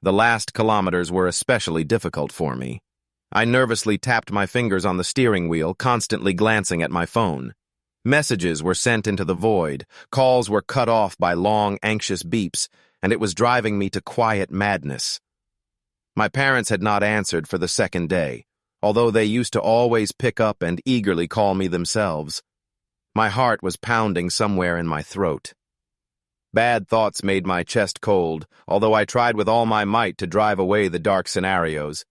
The last kilometers were especially difficult for me. I nervously tapped my fingers on the steering wheel, constantly glancing at my phone. Messages were sent into the void, calls were cut off by long, anxious beeps, and it was driving me to quiet madness. My parents had not answered for the second day, although they used to always pick up and eagerly call me themselves. My heart was pounding somewhere in my throat. Bad thoughts made my chest cold, although I tried with all my might to drive away the dark scenarios.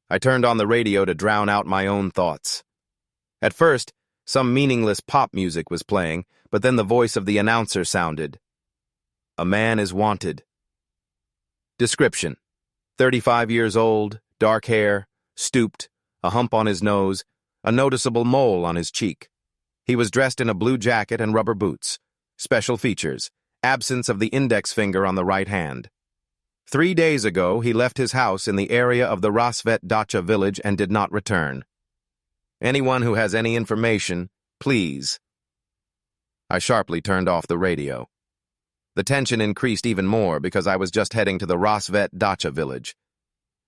I turned on the radio to drown out my own thoughts. At first, some meaningless pop music was playing, but then the voice of the announcer sounded. A man is wanted. Description: 35 years old, dark hair, stooped, a hump on his nose, a noticeable mole on his cheek. He was dressed in a blue jacket and rubber boots. Special features: absence of the index finger on the right hand. 3 days ago, he left his house in the area of the Rasvet Dacha village and did not return. Anyone who has any information, please. I sharply turned off the radio. The tension increased even more because I was just heading to the Rasvet Dacha village.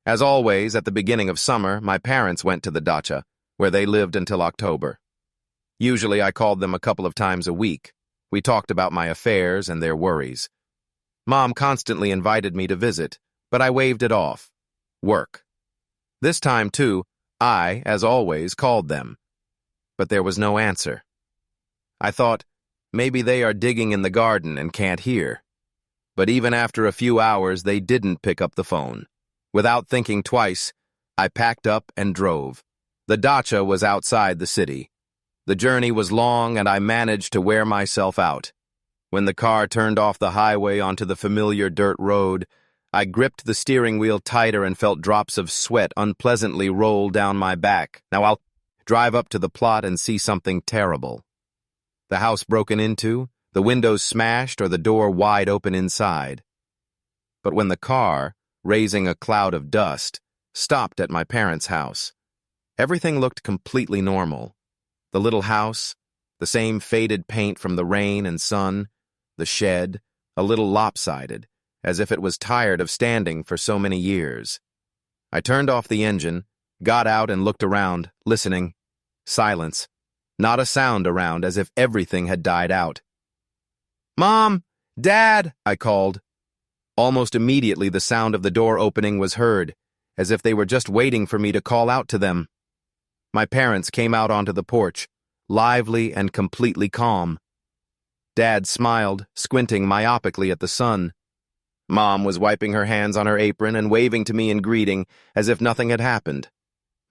As always, at the beginning of summer, my parents went to the dacha, where they lived until October. Usually I called them a couple of times a week. We talked about my affairs and their worries. Mom constantly invited me to visit, but I waved it off. Work. This time, too, I, as always, called them. But there was no answer. I thought, maybe they are digging in the garden and can't hear. But even after a few hours, they didn't pick up the phone. Without thinking twice, I packed up and drove. The dacha was outside the city. The journey was long, and I managed to wear myself out. When the car turned off the highway onto the familiar dirt road, I gripped the steering wheel tighter and felt drops of sweat unpleasantly roll down my back. Now I'll drive up to the plot and see something terrible. The house broken into, the windows smashed, or the door wide open inside. But when the car, raising a cloud of dust, stopped at my parents' house, everything looked completely normal. The little house, the same faded paint from the rain and sun, the shed, a little lopsided, as if it was tired of standing for so many years. I turned off the engine, got out and looked around, listening. Silence. Not a sound around, as if everything had died out. "Mom! Dad!" I called. Almost immediately the sound of the door opening was heard, as if they were just waiting for me to call out to them. My parents came out onto the porch, lively and completely calm. Dad smiled, squinting myopically at the sun. Mom was wiping her hands on her apron and waving to me in greeting, as if nothing had happened.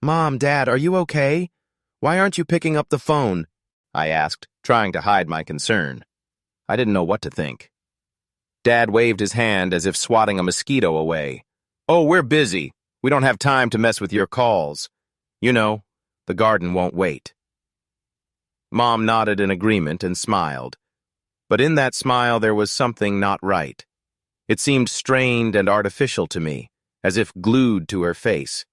"Mom, Dad, are you okay? Why aren't you picking up the phone?" I asked, trying to hide my concern. I didn't know what to think. Dad waved his hand as if swatting a mosquito away. "Oh, we're busy. We don't have time to mess with your calls. You know, the garden won't wait." Mom nodded in agreement and smiled. But in that smile there was something not right. It seemed strained and artificial to me, as if glued to her face.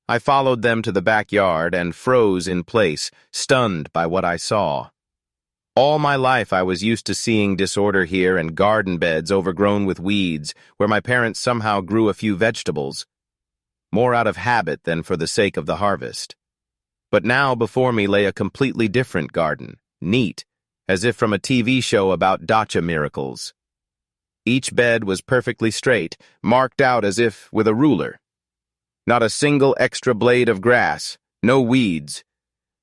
I followed them to the backyard and froze in place, stunned by what I saw. All my life I was used to seeing disorder here and garden beds overgrown with weeds, where my parents somehow grew a few vegetables, more out of habit than for the sake of the harvest. But now before me lay a completely different garden, neat, as if from a TV show about dacha miracles. Each bed was perfectly straight, marked out as if with a ruler. Not a single extra blade of grass, no weeds.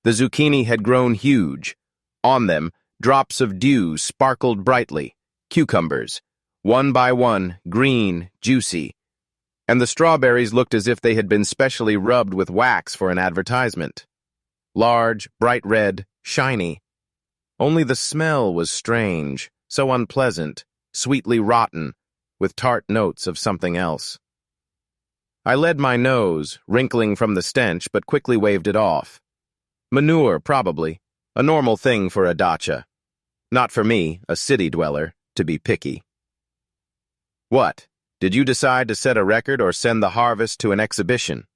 The zucchini had grown huge. On them, drops of dew sparkled brightly, cucumbers, one by one, green, juicy. And the strawberries looked as if they had been specially rubbed with wax for an advertisement. Large, bright red, shiny. Only the smell was strange, so unpleasant, sweetly rotten, with tart notes of something else. I led my nose, wrinkling from the stench, but quickly waved it off. Manure, probably, a normal thing for a dacha. Not for me, a city dweller, to be picky. "What? Did you decide to set a record or send the harvest to an exhibition?"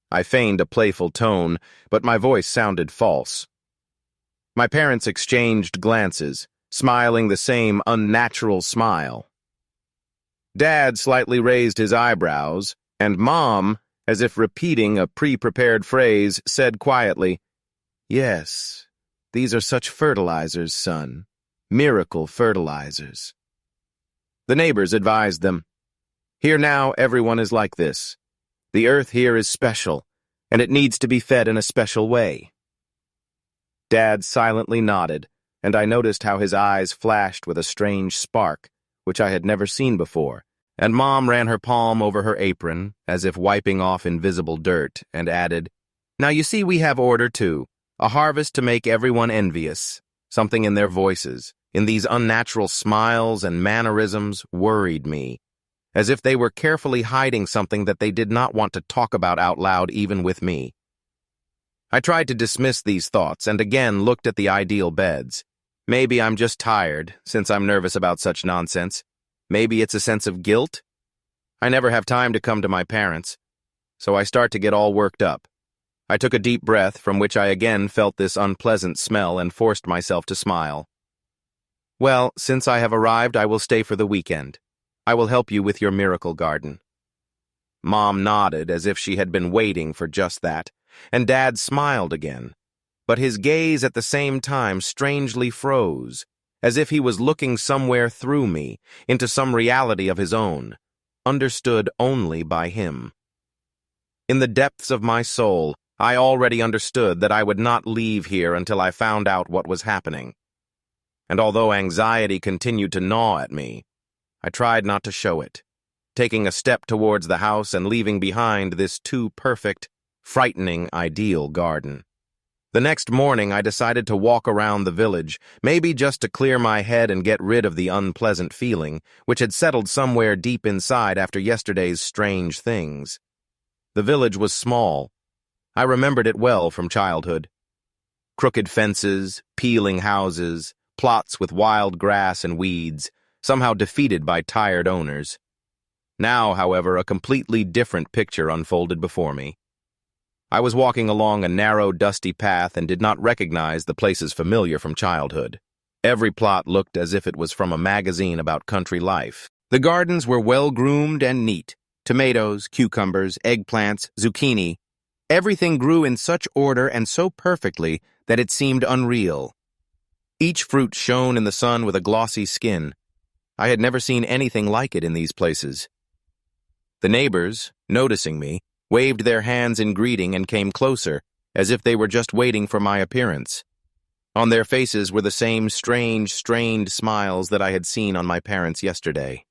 I feigned a playful tone, but my voice sounded false. My parents exchanged glances, smiling the same unnatural smile. Dad slightly raised his eyebrows, and Mom, as if repeating a pre-prepared phrase, said quietly, "Yes, these are such fertilizers, son. Miracle fertilizers." The neighbors advised them, "Here now, everyone is like this. The earth here is special, and it needs to be fed in a special way." Dad silently nodded, and I noticed how his eyes flashed with a strange spark, which I had never seen before, and Mom ran her palm over her apron, as if wiping off invisible dirt, and added, "Now you see we have order too, a harvest to make everyone envious." Something in their voices, in these unnatural smiles and mannerisms, worried me, as if they were carefully hiding something that they did not want to talk about out loud even with me. I tried to dismiss these thoughts and again looked at the ideal beds. Maybe I'm just tired, since I'm nervous about such nonsense. Maybe it's a sense of guilt. I never have time to come to my parents, so I start to get all worked up. I took a deep breath, from which I again felt this unpleasant smell and forced myself to smile. "Well, since I have arrived, I will stay for the weekend. I will help you with your miracle garden." Mom nodded as if she had been waiting for just that, and Dad smiled again. But his gaze at the same time strangely froze, as if he was looking somewhere through me, into some reality of his own, understood only by him. In the depths of my soul, I already understood that I would not leave here until I found out what was happening. And although anxiety continued to gnaw at me, I tried not to show it, taking a step towards the house and leaving behind this too perfect, frightening ideal garden. The next morning I decided to walk around the village, maybe just to clear my head and get rid of the unpleasant feeling, which had settled somewhere deep inside after yesterday's strange things. The village was small. I remembered it well from childhood. Crooked fences, peeling houses, plots with wild grass and weeds, somehow defeated by tired owners. Now, however, a completely different picture unfolded before me. I was walking along a narrow, dusty path and did not recognize the places familiar from childhood. Every plot looked as if it was from a magazine about country life. The gardens were well-groomed and neat. Tomatoes, cucumbers, eggplants, zucchini. Everything grew in such order and so perfectly that it seemed unreal. Each fruit shone in the sun with a glossy skin. I had never seen anything like it in these places. The neighbors, noticing me, waved their hands in greeting and came closer, as if they were just waiting for my appearance. On their faces were the same strange, strained smiles that I had seen on my parents yesterday.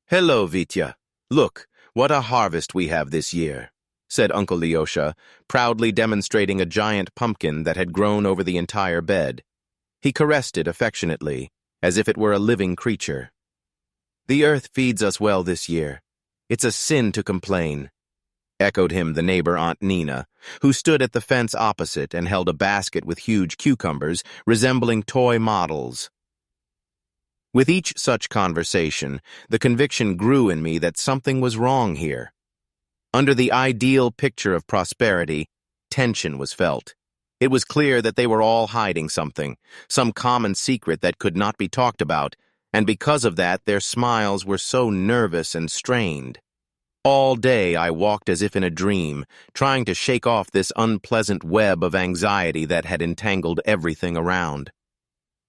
"Hello, Vitya. Look, what a harvest we have this year," said Uncle Lyosha, proudly demonstrating a giant pumpkin that had grown over the entire bed. He caressed it affectionately, as if it were a living creature. "The earth feeds us well this year. It's a sin to complain," echoed him the neighbor Aunt Nina, who stood at the fence opposite and held a basket with huge cucumbers resembling toy models. With each such conversation, the conviction grew in me that something was wrong here. Under the ideal picture of prosperity, tension was felt. It was clear that they were all hiding something, some common secret that could not be talked about, and because of that, their smiles were so nervous and strained. All day I walked as if in a dream, trying to shake off this unpleasant web of anxiety that had entangled everything around.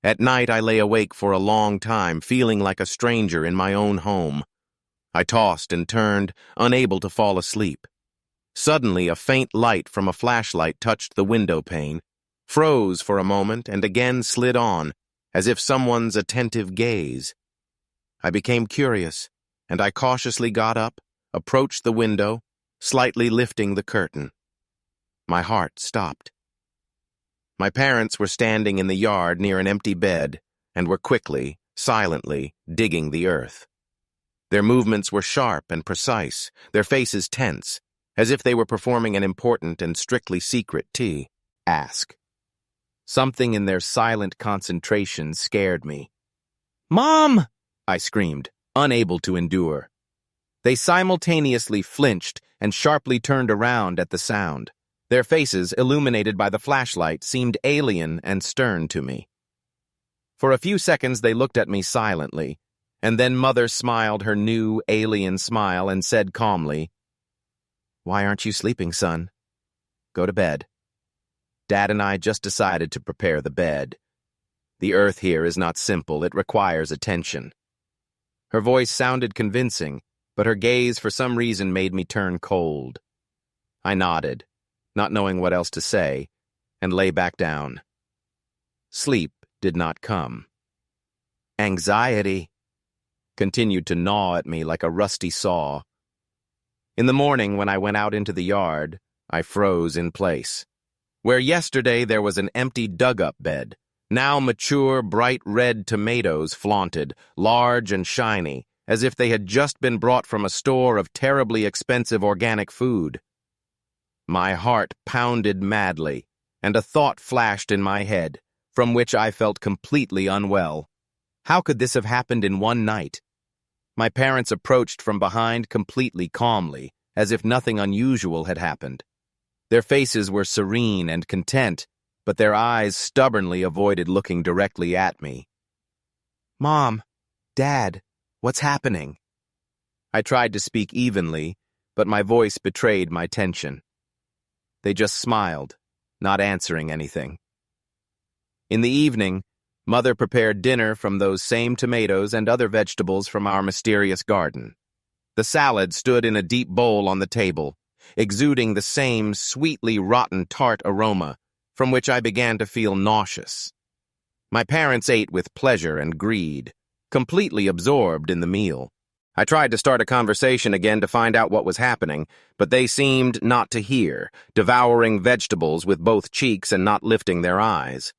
At night I lay awake for a long time, feeling like a stranger in my own home. I tossed and turned, unable to fall asleep. Suddenly, a faint light from a flashlight touched the window pane, froze for a moment, and again slid on, as if someone's attentive gaze. I became curious, and I cautiously got up, approached the window, slightly lifting the curtain. My heart stopped. My parents were standing in the yard near an empty bed and were quickly, silently digging the earth. Their movements were sharp and precise, their faces tense, as if they were performing an important and strictly secret task. Something in their silent concentration scared me. "Mom!" I screamed, unable to endure. They simultaneously flinched and sharply turned around at the sound. Their faces, illuminated by the flashlight, seemed alien and stern to me. For a few seconds they looked at me silently, And then Mother smiled her new alien smile and said calmly, "Why aren't you sleeping, son? Go to bed." Dad and I just decided to prepare the bed. The earth here is not simple, it requires attention. Her voice sounded convincing, but her gaze for some reason made me turn cold. I nodded, not knowing what else to say, and lay back down. Sleep did not come. Anxiety continued to gnaw at me like a rusty saw. In the morning, when I went out into the yard, I froze in place. Where yesterday there was an empty dug-up bed, now mature, bright red tomatoes flaunted, large and shiny, as if they had just been brought from a store of terribly expensive organic food. My heart pounded madly, and a thought flashed in my head, from which I felt completely unwell. How could this have happened in one night? My parents approached from behind completely calmly, as if nothing unusual had happened. Their faces were serene and content, but their eyes stubbornly avoided looking directly at me. "Mom, Dad, what's happening?" I tried to speak evenly, but my voice betrayed my tension. They just smiled, not answering anything. In the evening, Mother prepared dinner from those same tomatoes and other vegetables from our mysterious garden. The salad stood in a deep bowl on the table, exuding the same sweetly rotten tart aroma, from which I began to feel nauseous. My parents ate with pleasure and greed, completely absorbed in the meal. I tried to start a conversation again to find out what was happening, but they seemed not to hear, devouring vegetables with both cheeks and not lifting their eyes.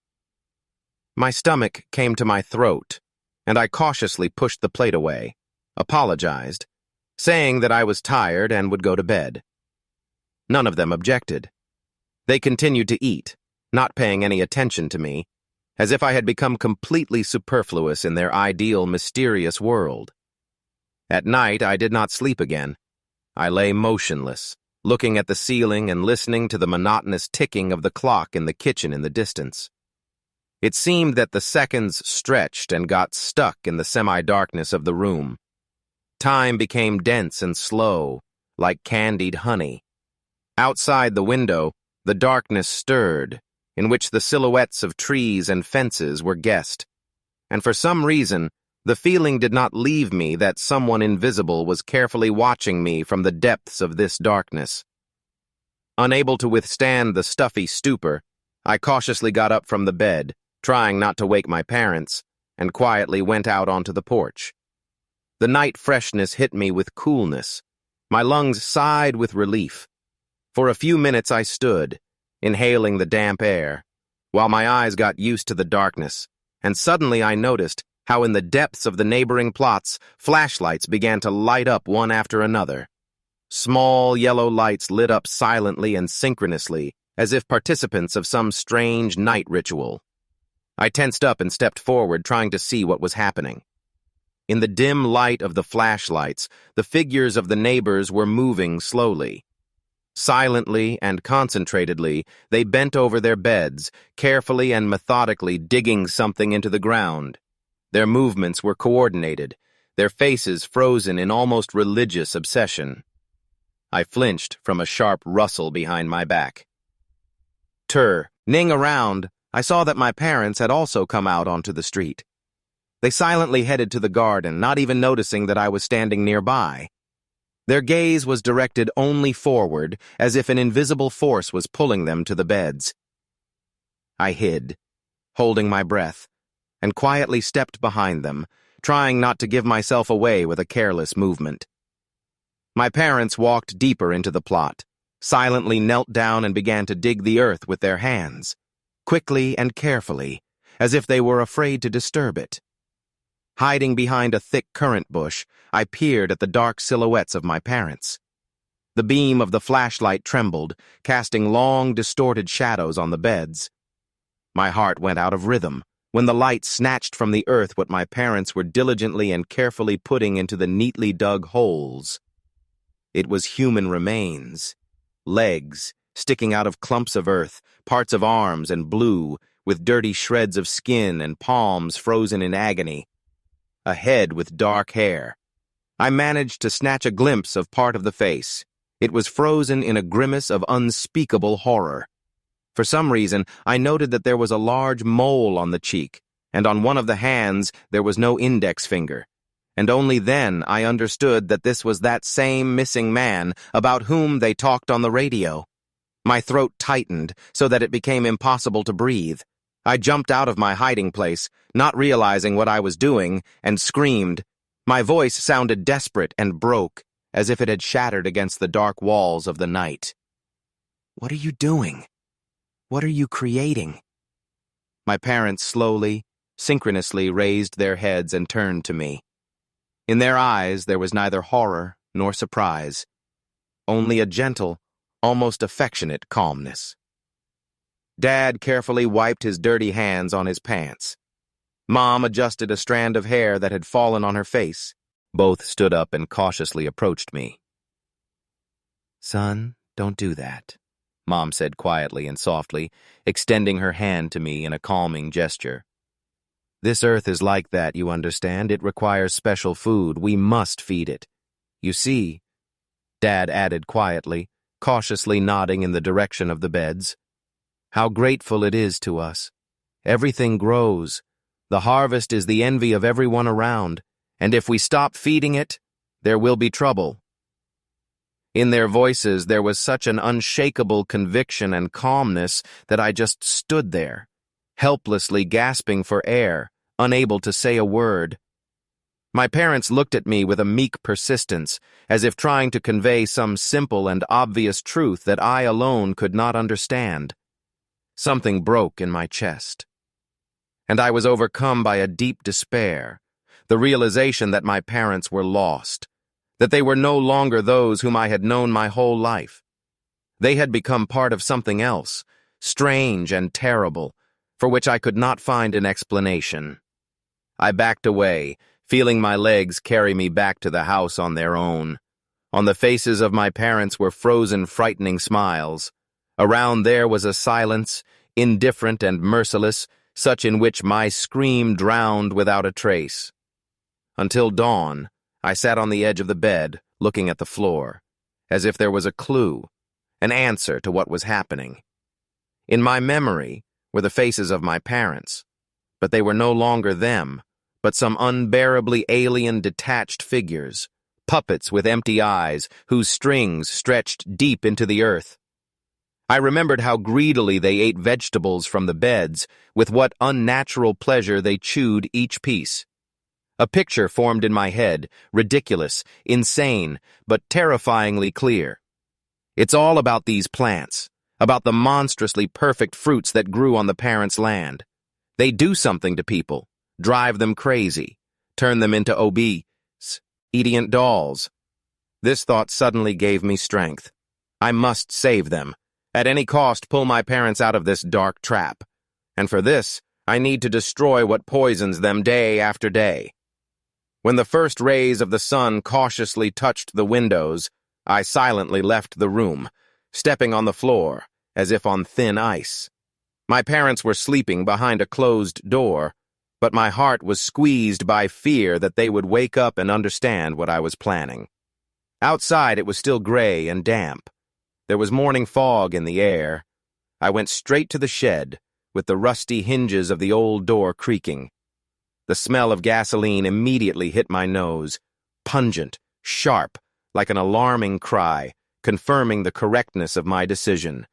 My stomach came to my throat, and I cautiously pushed the plate away, apologized, saying that I was tired and would go to bed. None of them objected. They continued to eat, not paying any attention to me, as if I had become completely superfluous in their ideal, mysterious world. At night, I did not sleep again. I lay motionless, looking at the ceiling and listening to the monotonous ticking of the clock in the kitchen in the distance. It seemed that the seconds stretched and got stuck in the semi-darkness of the room. Time became dense and slow, like candied honey. Outside the window, the darkness stirred, in which the silhouettes of trees and fences were guessed. And for some reason, the feeling did not leave me that someone invisible was carefully watching me from the depths of this darkness. Unable to withstand the stuffy stupor, I cautiously got up from the bed, trying not to wake my parents, and quietly went out onto the porch. The night freshness hit me with coolness. My lungs sighed with relief. For a few minutes I stood, inhaling the damp air, while my eyes got used to the darkness, and suddenly I noticed how in the depths of the neighboring plots, flashlights began to light up one after another. Small yellow lights lit up silently and synchronously, as if participants of some strange night ritual. I tensed up and stepped forward, trying to see what was happening. In the dim light of the flashlights, the figures of the neighbors were moving slowly. Silently and concentratedly, they bent over their beds, carefully and methodically digging something into the ground. Their movements were coordinated, their faces frozen in almost religious obsession. I flinched from a sharp rustle behind my back. Turning around, I saw that my parents had also come out onto the street. They silently headed to the garden, not even noticing that I was standing nearby. Their gaze was directed only forward, as if an invisible force was pulling them to the beds. I hid, holding my breath, and quietly stepped behind them, trying not to give myself away with a careless movement. My parents walked deeper into the plot, silently knelt down and began to dig the earth with their hands, quickly and carefully, as if they were afraid to disturb it. Hiding behind a thick currant bush, I peered at the dark silhouettes of my parents. The beam of the flashlight trembled, casting long, distorted shadows on the beds. My heart went out of rhythm when the light snatched from the earth what my parents were diligently and carefully putting into the neatly dug holes. It was human remains, legs sticking out of clumps of earth, parts of arms and blue, with dirty shreds of skin and palms frozen in agony. a head with dark hair. I managed to snatch a glimpse of part of the face. It was frozen in a grimace of unspeakable horror. For some reason, I noted that there was a large mole on the cheek, and on one of the hands there was no index finger. And only then I understood that this was that same missing man about whom they talked on the radio. My throat tightened so that it became impossible to breathe. I jumped out of my hiding place, not realizing what I was doing, and screamed. My voice sounded desperate and broke, as if it had shattered against the dark walls of the night. "What are you doing? What are you creating?" My parents slowly, synchronously raised their heads and turned to me. In their eyes there was neither horror nor surprise, only a gentle, almost affectionate calmness. Dad carefully wiped his dirty hands on his pants. Mom adjusted a strand of hair that had fallen on her face. Both stood up and cautiously approached me. "Son, don't do that," Mom said quietly and softly, extending her hand to me in a calming gesture. "This earth is like that, you understand. It requires special food. We must feed it. You see," Dad added quietly, cautiously nodding in the direction of the beds, "how grateful it is to us. Everything grows. The harvest is the envy of everyone around, and if we stop feeding it, there will be trouble." In their voices there was such an unshakable conviction and calmness that I just stood there, helplessly gasping for air, unable to say a word. My parents looked at me with a meek persistence, as if trying to convey some simple and obvious truth that I alone could not understand. Something broke in my chest, and I was overcome by a deep despair, the realization that my parents were lost, that they were no longer those whom I had known my whole life. They had become part of something else, strange and terrible, for which I could not find an explanation. I backed away, feeling my legs carry me back to the house on their own. On the faces of my parents were frozen, frightening smiles. Around there was a silence, indifferent and merciless, such in which my scream drowned without a trace. Until dawn, I sat on the edge of the bed, looking at the floor, as if there was a clue, an answer to what was happening. In my memory were the faces of my parents, but they were no longer them, but some unbearably alien detached figures, puppets with empty eyes whose strings stretched deep into the earth. I remembered how greedily they ate vegetables from the beds, with what unnatural pleasure they chewed each piece. A picture formed in my head, ridiculous, insane, but terrifyingly clear. It's all about these plants, about the monstrously perfect fruits that grew on the parents' land. They do something to people, drive them crazy, turn them into obese, obedient dolls. This thought suddenly gave me strength. I must save them. At any cost, pull my parents out of this dark trap. And for this, I need to destroy what poisons them day after day. When the first rays of the sun cautiously touched the windows, I silently left the room, stepping on the floor, as if on thin ice. My parents were sleeping behind a closed door, but my heart was squeezed by fear that they would wake up and understand what I was planning. Outside it was still gray and damp. There was morning fog in the air. I went straight to the shed, with the rusty hinges of the old door creaking. The smell of gasoline immediately hit my nose, pungent, sharp, like an alarming cry, confirming the correctness of my decision.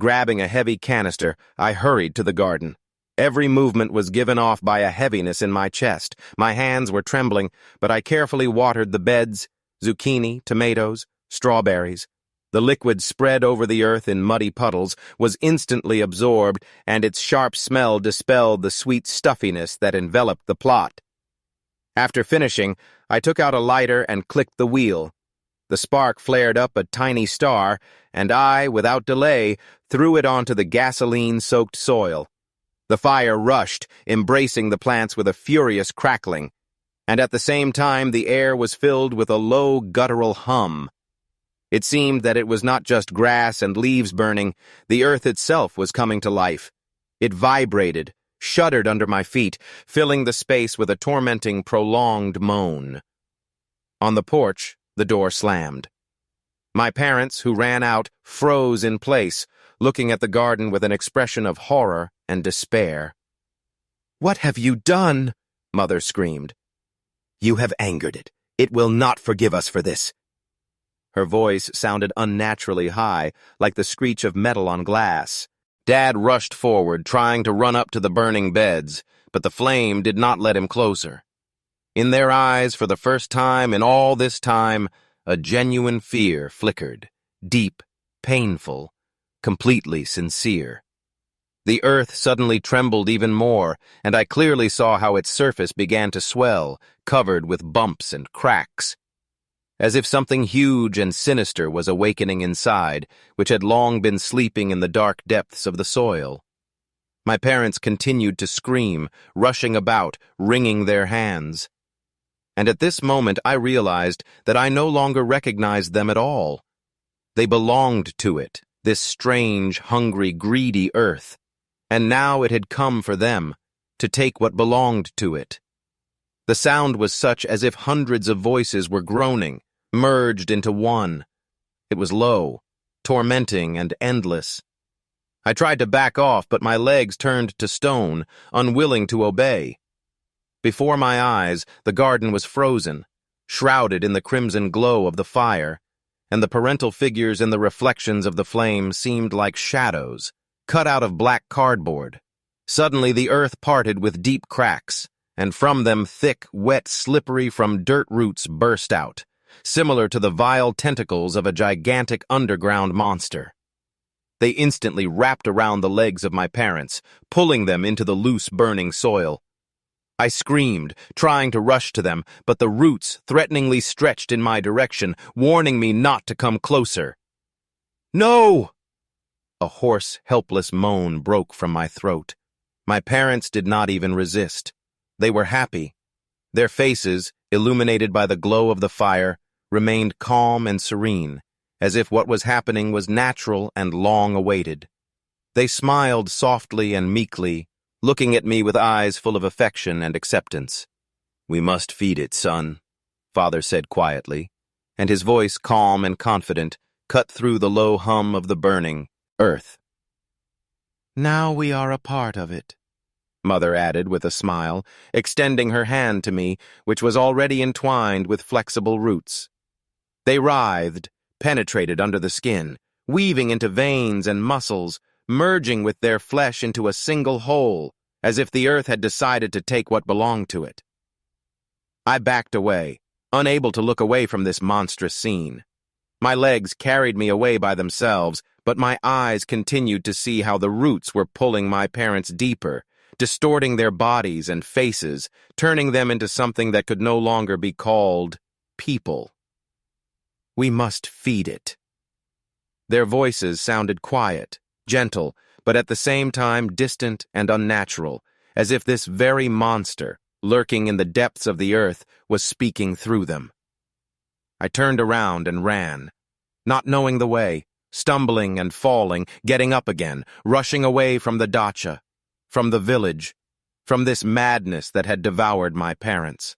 Grabbing a heavy canister, I hurried to the garden. Every movement was given off by a heaviness in my chest. My hands were trembling, but I carefully watered the beds, zucchini, tomatoes, strawberries. The liquid spread over the earth in muddy puddles, was instantly absorbed, and its sharp smell dispelled the sweet stuffiness that enveloped the plot. After finishing, I took out a lighter and clicked the wheel. The spark flared up a tiny star, and I, without delay, threw it onto the gasoline-soaked soil. The fire rushed, embracing the plants with a furious crackling, and at the same time the air was filled with a low guttural hum. It seemed that it was not just grass and leaves burning, the earth itself was coming to life. It vibrated, shuddered under my feet, filling the space with a tormenting, prolonged moan. On the porch, the door slammed. My parents, who ran out, froze in place, looking at the garden with an expression of horror and despair. "What have you done?" Mother screamed. "You have angered it. It will not forgive us for this." Her voice sounded unnaturally high, like the screech of metal on glass. Dad rushed forward, trying to run up to the burning beds, but the flame did not let him closer. In their eyes, for the first time in all this time, a genuine fear flickered, deep, painful, completely sincere. The earth suddenly trembled even more, and I clearly saw how its surface began to swell, covered with bumps and cracks. As if something huge and sinister was awakening inside, which had long been sleeping in the dark depths of the soil. My parents continued to scream, rushing about, wringing their hands. And at this moment I realized that I no longer recognized them at all. They belonged to it, this strange, hungry, greedy earth, and now it had come for them, to take what belonged to it. The sound was such as if hundreds of voices were groaning, merged into one. It was low, tormenting, and endless. I tried to back off, but my legs turned to stone, unwilling to obey. Before my eyes, the garden was frozen, shrouded in the crimson glow of the fire, and the parental figures in the reflections of the flame seemed like shadows, cut out of black cardboard. Suddenly the earth parted with deep cracks, and from them thick, wet, slippery from dirt roots burst out, similar to the vile tentacles of a gigantic underground monster. They instantly wrapped around the legs of my parents, pulling them into the loose, burning soil. I screamed, trying to rush to them, but the roots threateningly stretched in my direction, warning me not to come closer. "No!" A hoarse, helpless moan broke from my throat. My parents did not even resist. They were happy. Their faces, illuminated by the glow of the fire, remained calm and serene, as if what was happening was natural and long-awaited. They smiled softly and meekly, looking at me with eyes full of affection and acceptance. "We must feed it, son," Father said quietly, and his voice, calm and confident, cut through the low hum of the burning earth. "Now we are a part of it," Mother added with a smile, extending her hand to me, which was already entwined with flexible roots. They writhed, penetrated under the skin, weaving into veins and muscles, merging with their flesh into a single whole, as if the earth had decided to take what belonged to it. I backed away, unable to look away from this monstrous scene. My legs carried me away by themselves, but my eyes continued to see how the roots were pulling my parents deeper, distorting their bodies and faces, turning them into something that could no longer be called people. "We must feed it." Their voices sounded quiet, gentle, but at the same time distant and unnatural, as if this very monster, lurking in the depths of the earth, was speaking through them. I turned around and ran, not knowing the way, stumbling and falling, getting up again, rushing away from the dacha, from the village, from this madness that had devoured my parents.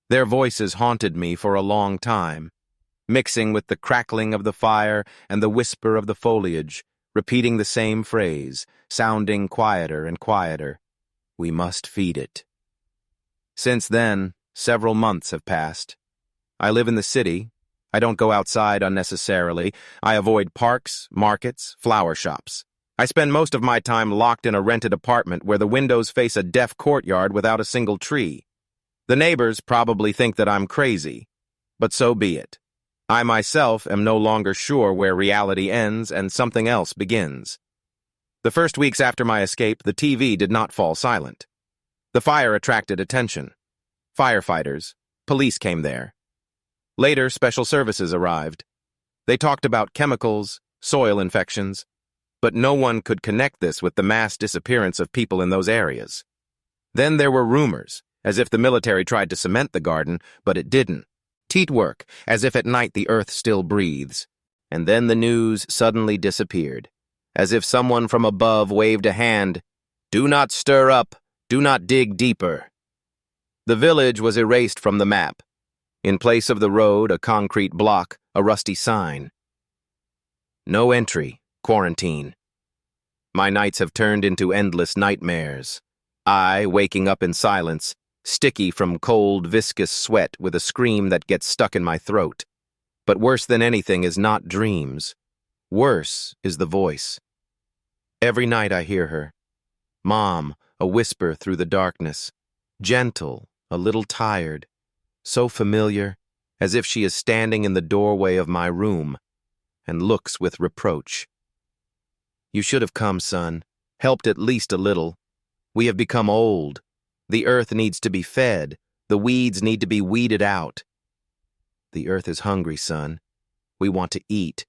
Their voices haunted me for a long time, mixing with the crackling of the fire and the whisper of the foliage, repeating the same phrase, sounding quieter and quieter. "We must feed it." Since then, several months have passed. I live in the city. I don't go outside unnecessarily. I avoid parks, markets, flower shops. I spend most of my time locked in a rented apartment where the windows face a deaf courtyard without a single tree. The neighbors probably think that I'm crazy, but so be it. I myself am no longer sure where reality ends and something else begins. The first weeks after my escape, the TV did not fall silent. The fire attracted attention. Firefighters, police came there. Later, special services arrived. They talked about chemicals, soil infections, but no one could connect this with the mass disappearance of people in those areas. Then there were rumors, as if the military tried to cement the garden, but it didn't. Teat work, as if at night the earth still breathes. And then the news suddenly disappeared, as if someone from above waved a hand, Do not stir up. Do not dig deeper. The village was erased from the map. In place of the road, a concrete block, a rusty sign. No entry. Quarantine. My nights have turned into endless nightmares. I, waking up in silence, sticky from cold, viscous sweat with a scream that gets stuck in my throat. But worse than anything is not dreams. Worse is the voice. Every night I hear her. Mom, a whisper through the darkness. Gentle, a little tired. So familiar, as if she is standing in the doorway of my room and looks with reproach. You should have come, son. Helped at least a little. We have become old. The earth needs to be fed. The weeds need to be weeded out. The earth is hungry, son. We want to eat.